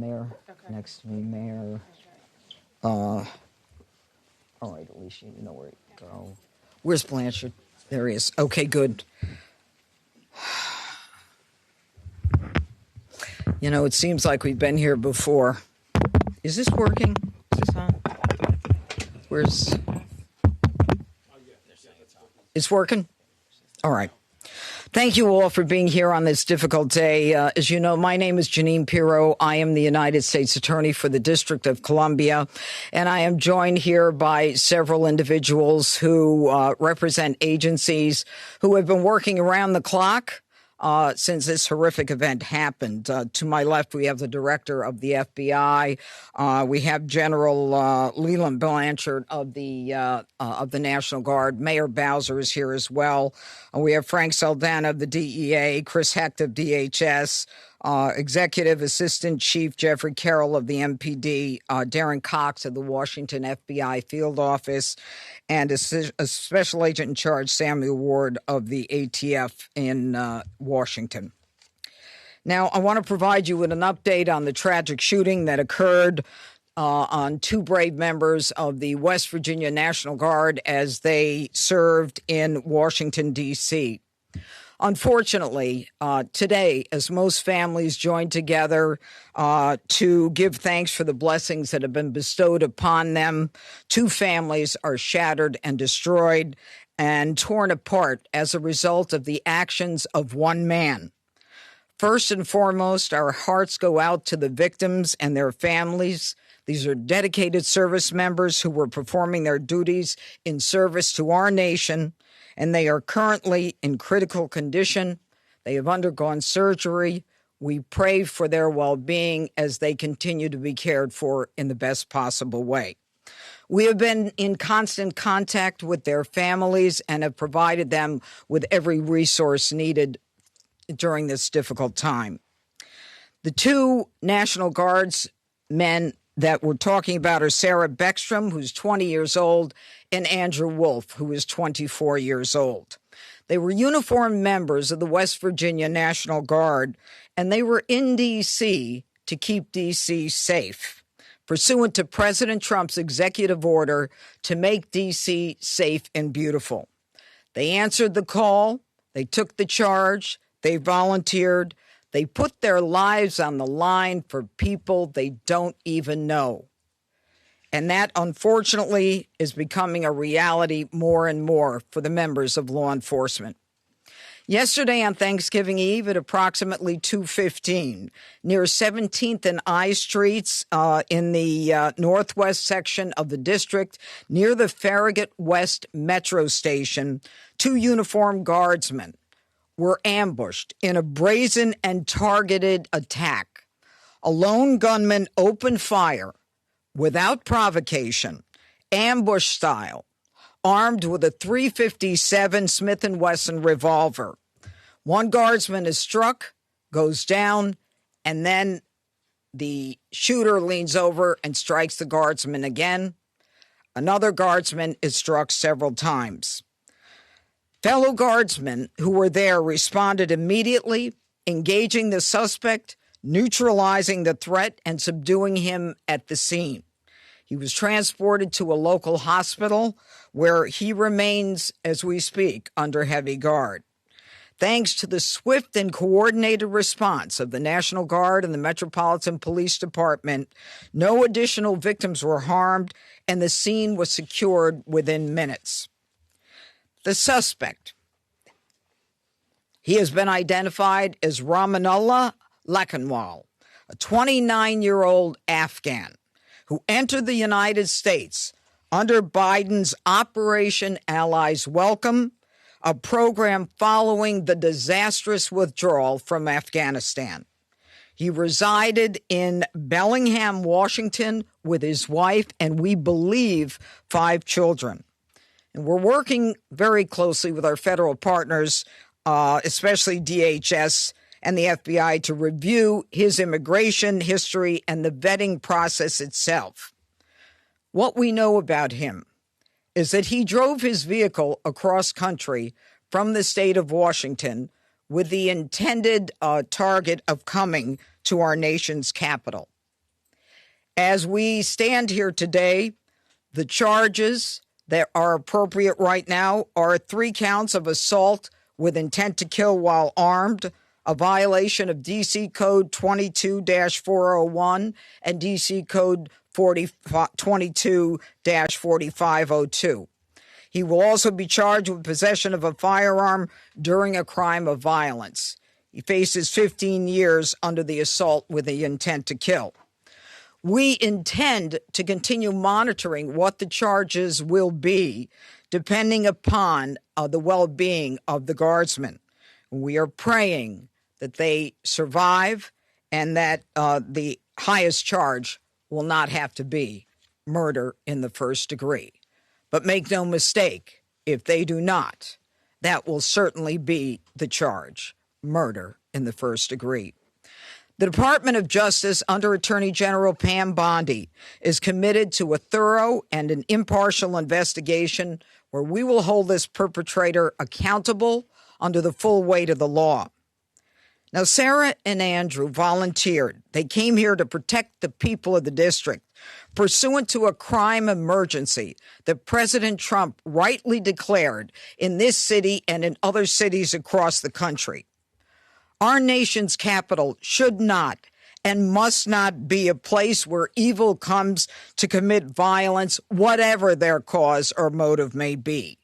Mayor, next to me, Mayor. All right, Alicia, you know where to go. Where's Blanchard? There he is. Okay, good. You know, it seems like we've been here before. Is this working? Is this on? Where's... It's working? All right. Thank you all for being here on this difficult day. As you know, my name is Janine Pirro. I am the United States Attorney for the District of Columbia, and I am joined here by several individuals who represent agencies who have been working around the clock since this horrific event happened. To my left, we have the director of the FBI. We have General Leland Blanchard of the National Guard. Mayor Bowser is here as well. We have Frank Saldana of the DEA, Chris Hecht of DHS, Executive Assistant Chief Jeffrey Carroll of the MPD, Darren Cox of the Washington FBI Field Office, and a Special Agent in Charge, Samuel Ward of the ATF in Washington. Now, I want to provide you with an update on the tragic shooting that occurred on two brave members of the West Virginia National Guard as they served in Washington, D.C. Unfortunately, today, as most families join together to give thanks for the blessings that have been bestowed upon them, two families are shattered and destroyed and torn apart as a result of the actions of one man. First and foremost, our hearts go out to the victims and their families. These are dedicated service members who were performing their duties in service to our nation, and they are currently in critical condition. They have undergone surgery. We pray for their well-being as they continue to be cared for in the best possible way. We have been in constant contact with their families and have provided them with every resource needed during this difficult time. The two National Guards men that we're talking about are Sarah Beckstrom, who's 20 years old, and Andrew Wolf, who is 24 years old. They were uniformed members of the West Virginia National Guard, and they were in D.C. to keep D.C. safe, pursuant to President Trump's executive order to make D.C. safe and beautiful. They answered the call, they took the charge, they volunteered, they put their lives on the line for people they don't even know. And that, unfortunately, is becoming a reality more and more for the members of law enforcement. Yesterday on Thanksgiving Eve at approximately 2:15, near 17th and I Streets in the northwest section of the district, near the Farragut West Metro Station, two uniformed guardsmen were ambushed in a brazen and targeted attack. A lone gunman opened fire without provocation, ambush style, armed with a .357 Smith & Wesson revolver. One guardsman is struck, goes down, and then the shooter leans over and strikes the guardsman again. Another guardsman is struck several times. Fellow guardsmen who were there responded immediately, engaging the suspect, neutralizing the threat, and subduing him at the scene. He was transported to a local hospital where he remains, as we speak, under heavy guard. Thanks to the swift and coordinated response of the National Guard and the Metropolitan Police Department, no additional victims were harmed, and the scene was secured within minutes. The suspect, he has been identified as Rahmanullah Lakanwal, a 29-year-old Afghan who entered the United States under Biden's Operation Allies Welcome, a program following the disastrous withdrawal from Afghanistan. He resided in Bellingham, Washington, with his wife and, we believe, 5 children. And we're working very closely with our federal partners, especially DHS and the FBI, to review his immigration history and the vetting process itself. What we know about him is that he drove his vehicle across country from the state of Washington with the intended target of coming to our nation's capital. As we stand here today, the charges that are appropriate right now are 3 counts of assault with intent to kill while armed, a violation of DC Code 22-401 and DC Code 22-4502. He will also be charged with possession of a firearm during a crime of violence. He faces 15 years under the assault with the intent to kill. We intend to continue monitoring what the charges will be, depending upon the well-being of the guardsmen. We are praying that they survive and that the highest charge will not have to be murder in the first degree. But make no mistake, if they do not, that will certainly be the charge, murder in the first degree. The Department of Justice, under Attorney General Pam Bondi, is committed to a thorough and an impartial investigation where we will hold this perpetrator accountable under the full weight of the law. Now, Sarah and Andrew volunteered. They came here to protect the people of the district, pursuant to a crime emergency that President Trump rightly declared in this city and in other cities across the country. Our nation's capital should not and must not be a place where evil comes to commit violence, whatever their cause or motive may be.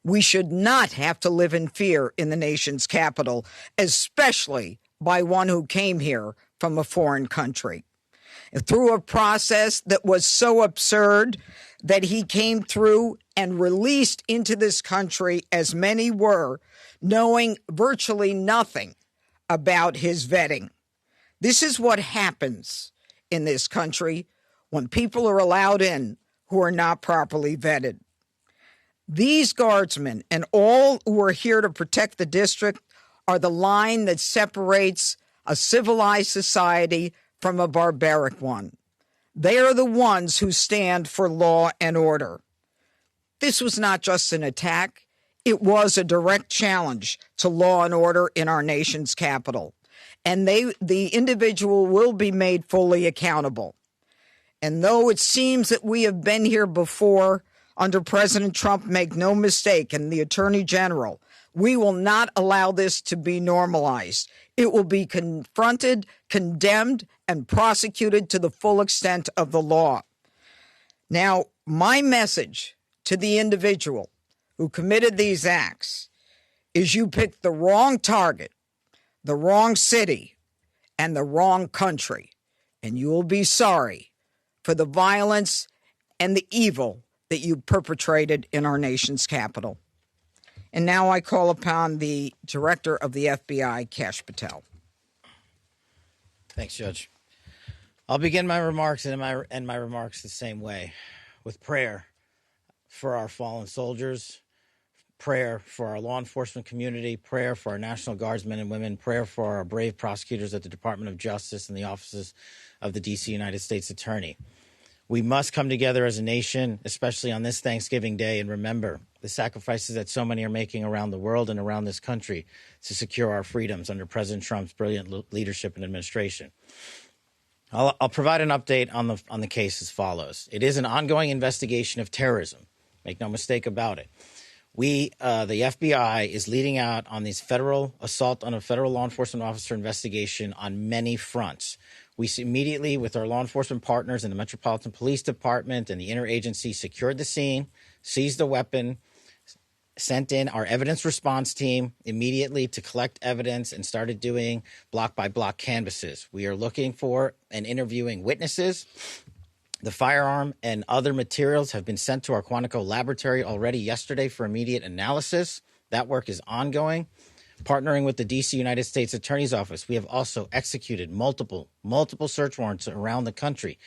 We should not have to live in fear in the nation's capital, especially by one who came here from a foreign country. Through a process that was so absurd that he came through and released into this country, as many were, knowing virtually nothing about his vetting. This is what happens in this country when people are allowed in who are not properly vetted. These guardsmen and all who are here to protect the district are the line that separates a civilized society from a barbaric one. They are the ones who stand for law and order. This was not just an attack. It was a direct challenge to law and order in our nation's capital. And the individual will be made fully accountable. And though it seems that we have been here before under President Trump, make no mistake, and the Attorney General, we will not allow this to be normalized. It will be confronted, condemned, and prosecuted to the full extent of the law. Now, my message to the individual who committed these acts is you picked the wrong target, the wrong city, and the wrong country, and you will be sorry for the violence and the evil that you perpetrated in our nation's capital. And now I call upon the Director of the FBI, Kash Patel. Thanks, Judge. I'll begin my remarks and my remarks the same way, with prayer for our fallen soldiers, prayer for our law enforcement community, prayer for our National Guardsmen and women, prayer for our brave prosecutors at the Department of Justice and the offices of the D.C. United States Attorney. We must come together as a nation, especially on this Thanksgiving Day, and remember the sacrifices that so many are making around the world and around this country to secure our freedoms under President Trump's brilliant leadership and administration. I'll provide an update on the case as follows. It is an ongoing investigation of terrorism. Make no mistake about it. The FBI is leading out on these federal assault on a federal law enforcement officer investigation on many fronts. We immediately, with our law enforcement partners in the Metropolitan Police Department and the interagency, secured the scene, seized the weapon, sent in our evidence response team immediately to collect evidence, and started doing block-by-block canvasses. We are looking for and interviewing witnesses. The firearm and other materials have been sent to our Quantico laboratory already yesterday for immediate analysis. That work is ongoing. Partnering with the D.C. United States Attorney's Office, we have also executed multiple search warrants around the country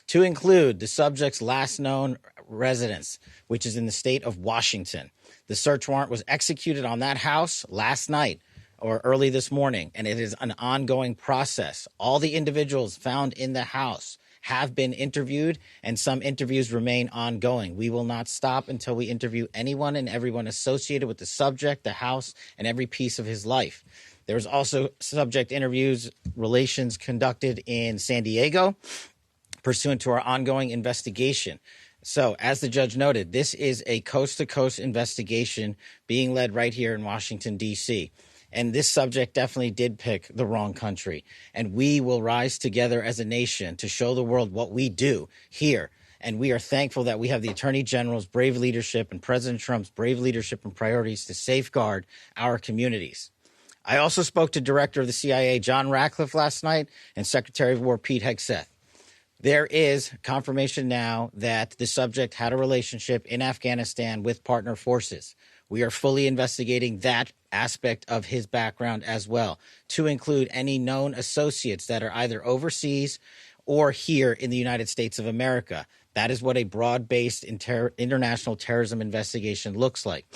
to include the subject's last known residence, which is in the state of Washington. The search warrant was executed on that house last night or early this morning, and it is an ongoing process. All the individuals found in the house have been interviewed, and some interviews remain ongoing. We will not stop until we interview anyone and everyone associated with the subject, the house, and every piece of his life. There was also subject interviews, relations conducted in San Diego, pursuant to our ongoing investigation. So, as the judge noted, this is a coast-to-coast investigation being led right here in Washington, D.C., and this subject definitely did pick the wrong country. And we will rise together as a nation to show the world what we do here. And we are thankful that we have the Attorney General's brave leadership and President Trump's brave leadership and priorities to safeguard our communities. I also spoke to Director of the CIA, John Ratcliffe, last night, and Secretary of War, Pete Hegseth. There is confirmation now that the subject had a relationship in Afghanistan with partner forces. We are fully investigating that aspect of his background as well, to include any known associates that are either overseas or here in the United States of America. That is what a broad-based international terrorism investigation looks like.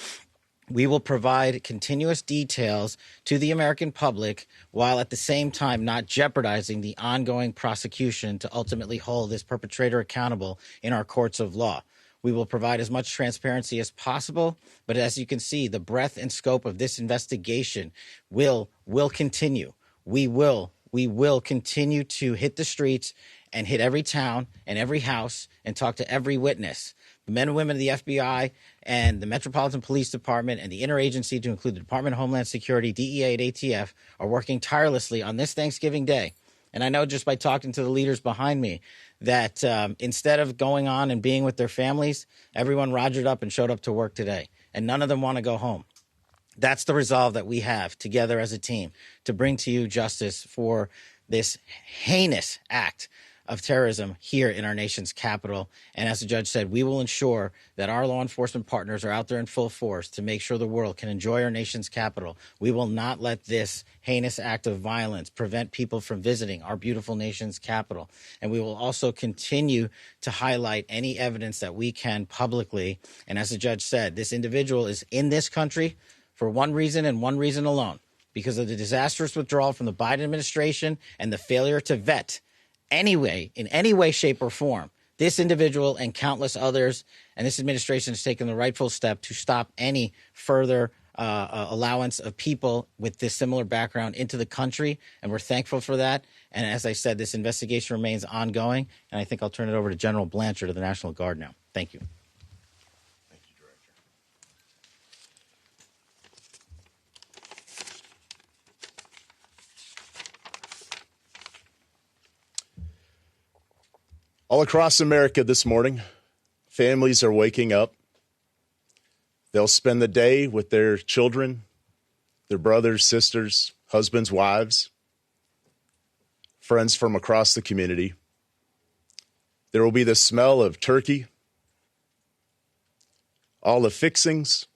We will provide continuous details to the American public while at the same time not jeopardizing the ongoing prosecution to ultimately hold this perpetrator accountable in our courts of law. We will provide as much transparency as possible, but as you can see, the breadth and scope of this investigation will continue. We will continue to hit the streets and hit every town and every house and talk to every witness. The men and women of the FBI and the Metropolitan Police Department and the interagency, to include the Department of Homeland Security, DEA, and ATF, are working tirelessly on this Thanksgiving Day. And I know just by talking to the leaders behind me that instead of going on and being with their families, everyone rogered up and showed up to work today. And none of them want to go home. That's the resolve that we have together as a team to bring to you justice for this heinous act of terrorism here in our nation's capital. And as the judge said, we will ensure that our law enforcement partners are out there in full force to make sure the world can enjoy our nation's capital. We will not let this heinous act of violence prevent people from visiting our beautiful nation's capital. And we will also continue to highlight any evidence that we can publicly. And as the judge said, this individual is in this country for one reason and one reason alone, because of the disastrous withdrawal from the Biden administration and the failure to vet anyway, in any way, shape, or form, this individual and countless others, and this administration has taken the rightful step to stop any further allowance of people with this similar background into the country, and we're thankful for that. And as I said, this investigation remains ongoing, and I think I'll turn it over to General Blanchard of the National Guard now. Thank you. Thank you, Director. All across America this morning, families are waking up. They'll spend the day with their children, their brothers, sisters, husbands, wives, friends from across the community. There will be the smell of turkey, all the fixings.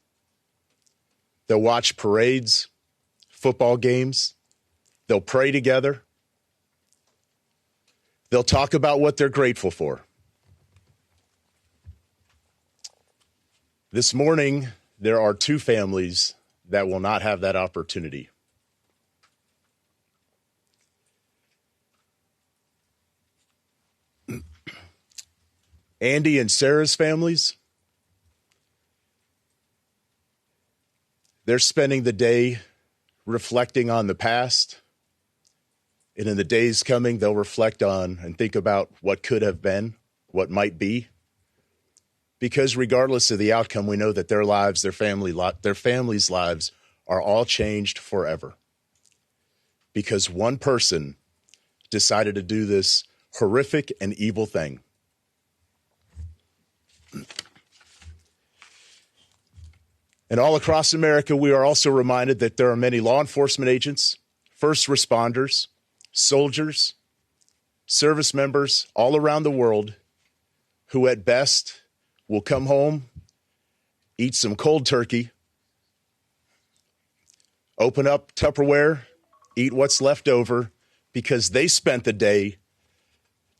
They'll watch parades, football games. They'll pray together. They'll talk about what they're grateful for. This morning, there are two families that will not have that opportunity. Andy and Sarah's families, they're spending the day reflecting on the past. And in the days coming, they'll reflect on and think about what could have been, what might be. Because regardless of the outcome, we know that their lives, their families' lives are all changed forever. Because one person decided to do this horrific and evil thing. And all across America, we are also reminded that there are many law enforcement agents, first responders, soldiers, service members all around the world who at best will come home, eat some cold turkey, open up Tupperware, eat what's left over, because they spent the day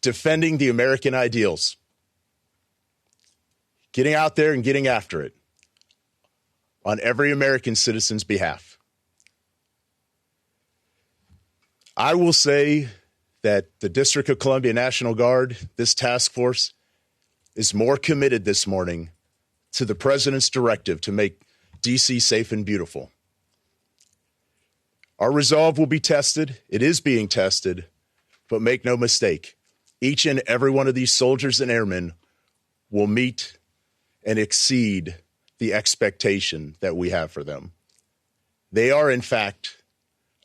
defending the American ideals, getting out there and getting after it on every American citizen's behalf. I will say that the District of Columbia National Guard, this task force, is more committed this morning to the president's directive to make D.C. safe and beautiful. Our resolve will be tested. It is being tested, but make no mistake, each and every one of these soldiers and airmen will meet and exceed the expectation that we have for them. They are, in fact,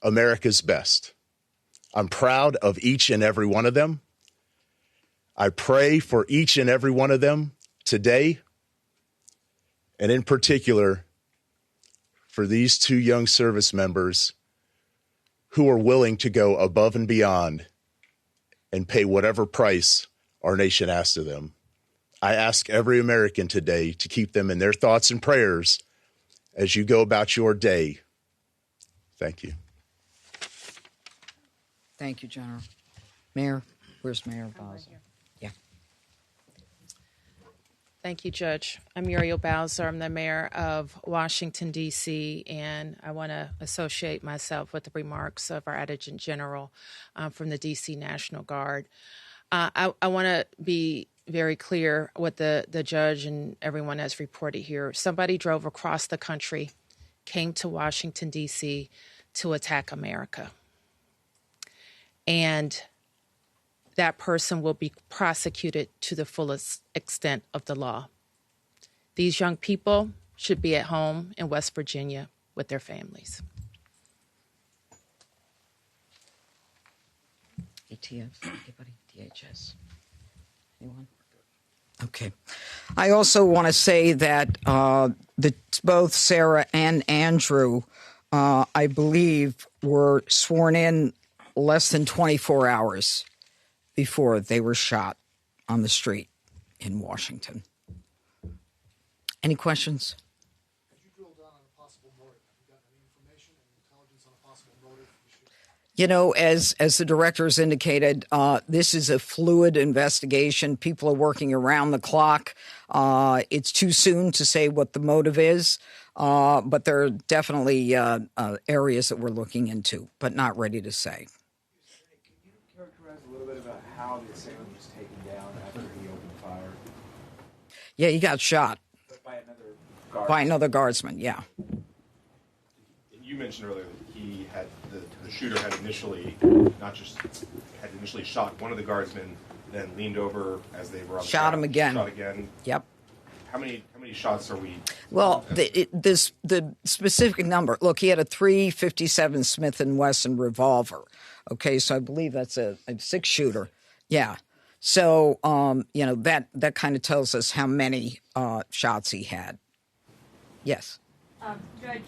America's best. I'm proud of each and every one of them. I pray for each and every one of them today, and in particular for these two young service members who are willing to go above and beyond and pay whatever price our nation asks of them. I ask every American today to keep them in their thoughts and prayers as you go about your day. Thank you. Thank you, General. Mayor, where's Mayor Bowser? Yeah. Thank you, Judge. I'm Muriel Bowser. I'm the mayor of Washington, D.C., and I want to associate myself with the remarks of our Adjutant General from the D.C. National Guard. I want to be very clear what the judge and everyone has reported here. Somebody drove across the country, came to Washington, D.C. to attack America. And that person will be prosecuted to the fullest extent of the law. These young people should be at home in West Virginia with their families. ATF, anybody? DHS? Anyone? Okay. I also want to say that both Sarah and Andrew, I believe, were sworn in less than 24 hours before they were shot on the street in Washington. Any questions? Could you drill down on a possible motive? Have you got any information and intelligence on a possible motive? You know, as the directors indicated, this is a fluid investigation. People are working around the clock. It's too soon to say what the motive is, but there are definitely areas that we're looking into, but not ready to say. Can you characterize a little bit about how the assailant was taken down after he opened fire? Yeah, he got shot By another guard? by another guardsman, yeah. You mentioned earlier that he had the shooter had initially shot one of the guardsmen, then leaned over as they were on Shot the him ground, again. Shot again. Yep. How many shots are we? Well, the specific number. Look, he had a .357 Smith & Wesson revolver. Okay, so I believe that's a six-shooter. Yeah. So, that kind of tells us how many shots he had. Yes. Judge,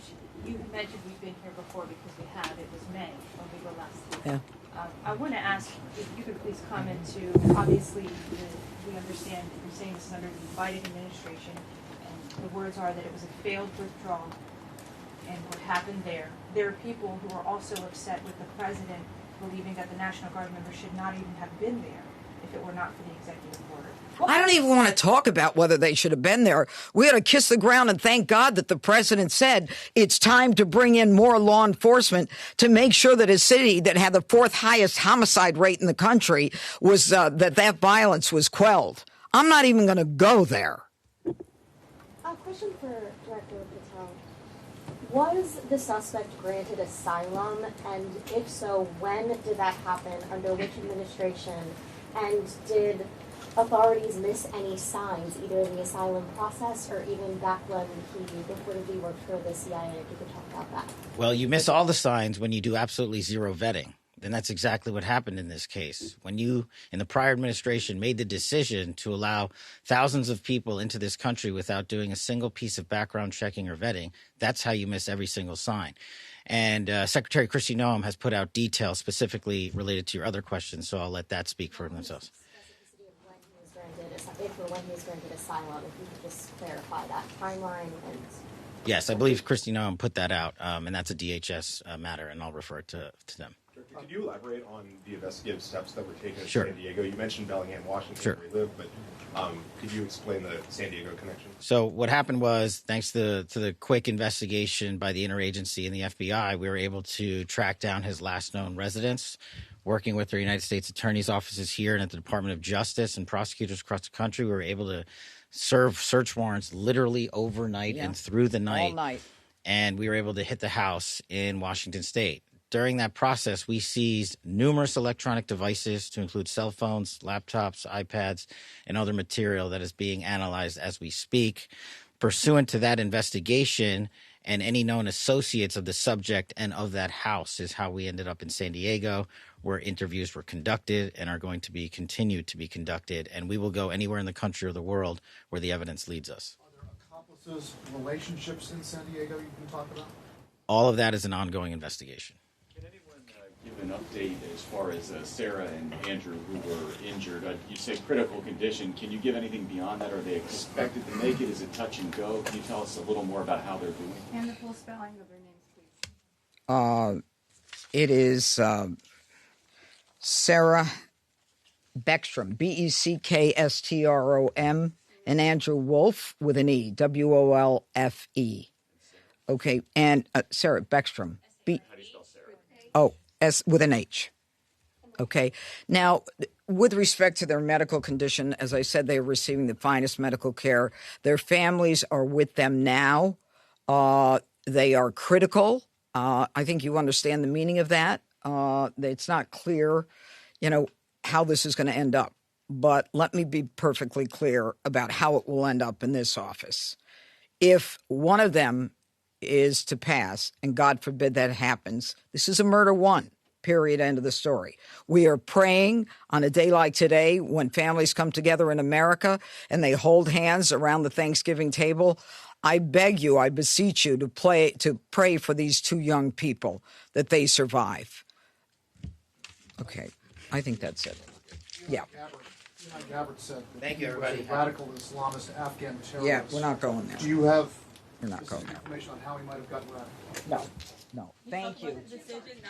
you had mentioned we've been here before because we have. It was May when we were last here. Yeah. I want to ask if you could please comment to, obviously, we understand that you're saying this is under the Biden administration, and the words are that it was a failed withdrawal, and what happened there. There are people who are also upset with the president believing that the National Guard members should not even have been there if it were not for the executive order. I don't even want to talk about whether they should have been there. We ought to kiss the ground and thank God that the president said it's time to bring in more law enforcement to make sure that a city that had the fourth highest homicide rate in the country was that violence was quelled. I'm not even going to go there. A question for Director Patel. Was the suspect granted asylum, and if so, when did that happen, under which administration, and did authorities miss any signs, either in the asylum process or even back when he reportedly worked for the CIA? If you could talk about that. Well, you miss all the signs when you do absolutely zero vetting. And that's exactly what happened in this case. When you, in the prior administration, made the decision to allow thousands of people into this country without doing a single piece of background checking or vetting, that's how you miss every single sign. And Secretary Kristi Noem has put out details specifically related to your other questions, so I'll let that speak for themselves. If or when he was granted asylum, if you could just clarify that timeline. And Yes, I believe Kristi Noem put that out, and that's a DHS matter, and I'll refer it to them. Could you elaborate on the investigative steps that were taken in Sure. San Diego? You mentioned Bellingham, Washington, Sure. where you live, but could you explain the San Diego connection? So what happened was, thanks to the quick investigation by the interagency and the FBI, we were able to track down his last known residence, working with the United States Attorney's offices here and at the Department of Justice and prosecutors across the country. We were able to serve search warrants literally overnight and through the night. All night. And we were able to hit the house in Washington State. During that process, we seized numerous electronic devices to include cell phones, laptops, iPads, and other material that is being analyzed as we speak. Pursuant to that investigation and any known associates of the subject and of that house is how we ended up in San Diego, where interviews were conducted and are going to be continued to be conducted. And we will go anywhere in the country or the world where the evidence leads us. Are there accomplices, relationships in San Diego you can talk about? All of that is an ongoing investigation. Can anyone give an update as far as Sarah and Andrew who were injured? You say critical condition. Can you give anything beyond that? Are they expected to make it? Is it touch and go? Can you tell us a little more about how they're doing? And the full spelling of their names, please. It is Sarah Beckstrom, Beckstrom, and Andrew Wolfe with an E, Wolfe. Okay, and Sarah Beckstrom. How do you spell Sarah? Oh, S with an H. Okay. Now, with respect to their medical condition, as I said, they are receiving the finest medical care. Their families are with them now. They are critical. I think you understand the meaning of that. It's not clear, how this is going to end up. But let me be perfectly clear about how it will end up in this office. If one of them is to pass, and God forbid that happens, this is a murder one, period, end of the story. We are praying on a day like today when families come together in America and they hold hands around the Thanksgiving table. I beg you, I beseech you to pray for these two young people that they survive. Okay, I think that's it. Yeah. Gabbard said that Thank he you, was everybody. a radical Islamist Afghan terrorist. Yeah, we're not going there. Do you have We're not going there. information on how he might have gotten radical? No. Thank you.